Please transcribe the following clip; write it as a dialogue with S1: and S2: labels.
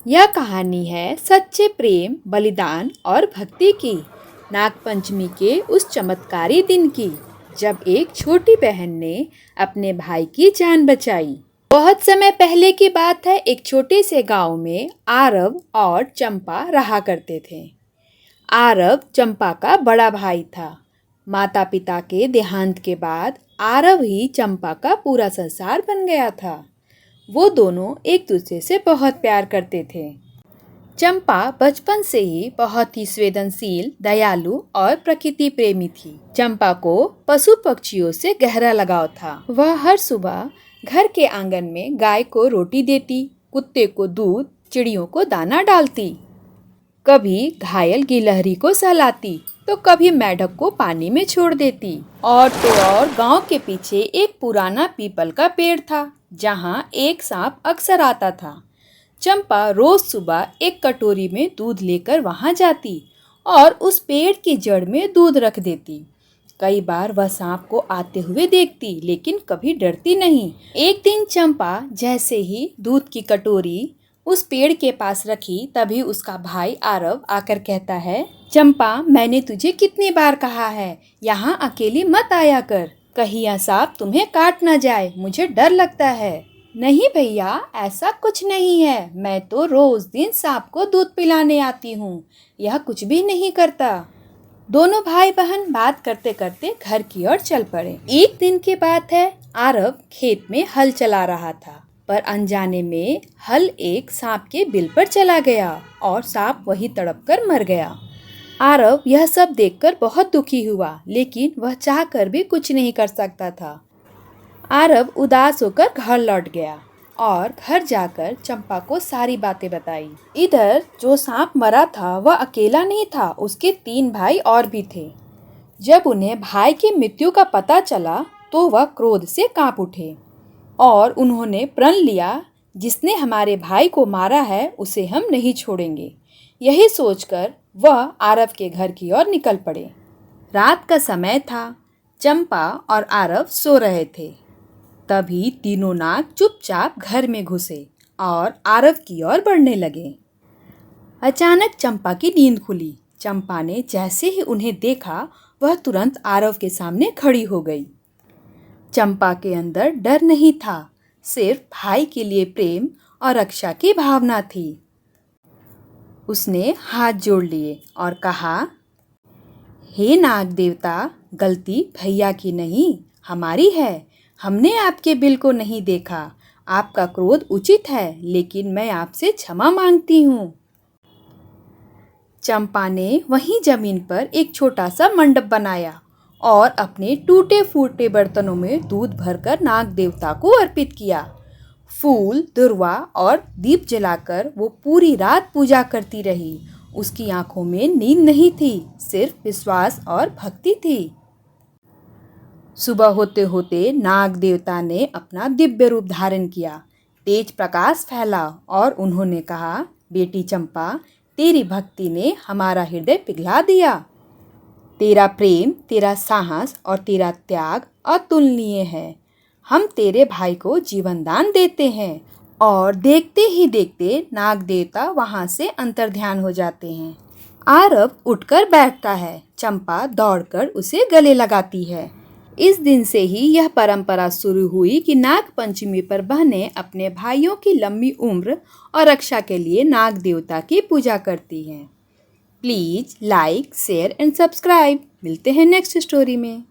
S1: यह कहानी है सच्चे प्रेम, बलिदान और भक्ति की। नागपंचमी के उस चमत्कारी दिन की, जब एक छोटी बहन ने अपने भाई की जान बचाई। बहुत समय पहले की बात है। एक छोटे से गांव में आरव और चंपा रहा करते थे। आरव चंपा का बड़ा भाई था। माता पिता के देहांत के बाद आरव ही चंपा का पूरा संसार बन गया था। वो दोनों एक दूसरे से बहुत प्यार करते थे। चंपा बचपन से ही बहुत ही संवेदनशील, दयालु और प्रकृति प्रेमी थी। चंपा को पशु पक्षियों से गहरा लगाव था। वह हर सुबह घर के आंगन में गाय को रोटी देती, कुत्ते को दूध, चिड़ियों को दाना डालती। कभी घायल गिलहरी को सहलाती तो कभी मेंढक को पानी में छोड़ देती। और तो और गांव के पीछे एक पुराना पीपल का पेड़ था, जहां एक सांप अक्सर आता था। चंपा रोज सुबह एक कटोरी में दूध लेकर वहां जाती और उस पेड़ की जड़ में दूध रख देती। कई बार वह सांप को आते हुए देखती, लेकिन कभी डरती नहीं। एक दिन चंपा जैसे ही दूध की कटोरी उस पेड़ के पास रखी, तभी उसका भाई आरव आकर कहता है, चंपा, मैंने तुझे कितनी बार कहा है, यहाँ अकेली मत आया कर। कहीं यह सांप तुम्हें काट न जाए, मुझे डर लगता है। नहीं भैया, ऐसा कुछ नहीं है। मैं तो रोज दिन सांप को दूध पिलाने आती हूँ। यह कुछ भी नहीं करता। दोनों भाई बहन बात करते करते घर की ओर चल पड़े। एक दिन की बात है। आरव खेत में हल चला रहा था, पर अनजाने में हल एक सांप के बिल पर चला गया और सांप वहीं तड़प कर मर गया। आरव यह सब देखकर बहुत दुखी हुआ, लेकिन वह चाहकर भी कुछ नहीं कर सकता था। आरव उदास होकर घर लौट गया और घर जाकर चंपा को सारी बातें बताई। इधर जो सांप मरा था वह अकेला नहीं था, उसके 3 भाई और भी थे। जब उन्हें भाई की मृत्यु का पता चला तो वह क्रोध से कांप उठे और उन्होंने प्रण लिया, जिसने हमारे भाई को मारा है उसे हम नहीं छोड़ेंगे। यही सोचकर वह आरव के घर की ओर निकल पड़े। रात का समय था। चंपा और आरव सो रहे थे। तभी तीनों नाग चुपचाप घर में घुसे और आरव की ओर बढ़ने लगे। अचानक चंपा की नींद खुली। चंपा ने जैसे ही उन्हें देखा, वह तुरंत आरव के सामने खड़ी हो गई। चंपा के अंदर डर नहीं था, सिर्फ भाई के लिए प्रेम और रक्षा की भावना थी। उसने हाथ जोड़ लिए और कहा, हे नाग देवता, गलती भैया की नहीं, हमारी है। हमने आपके बिल को नहीं देखा। आपका क्रोध उचित है, लेकिन मैं आपसे क्षमा मांगती हूँ। चंपा ने वहीं जमीन पर एक छोटा सा मंडप बनाया और अपने टूटे फूटे बर्तनों में दूध भरकर नाग देवता को अर्पित किया। फूल, दुर्वा और दीप जलाकर वो पूरी रात पूजा करती रही। उसकी आंखों में नींद नहीं थी, सिर्फ विश्वास और भक्ति थी। सुबह होते होते नाग देवता ने अपना दिव्य रूप धारण किया। तेज प्रकाश फैला और उन्होंने कहा, बेटी चंपा, तेरी भक्ति ने हमारा हृदय पिघला दिया। तेरा प्रेम, तेरा साहस और तेरा त्याग अतुलनीय है। हम तेरे भाई को जीवन दान देते हैं। और देखते ही देखते नाग देवता वहां से अंतर्ध्यान हो जाते हैं। आरव उठकर बैठता है। चंपा दौड़कर उसे गले लगाती है। इस दिन से ही यह परंपरा शुरू हुई कि नाग पंचमी पर बहनें अपने भाइयों की लंबी उम्र और रक्षा के लिए नाग देवता की पूजा करती हैं। Please like, share and subscribe. मिलते हैं नेक्स्ट स्टोरी में।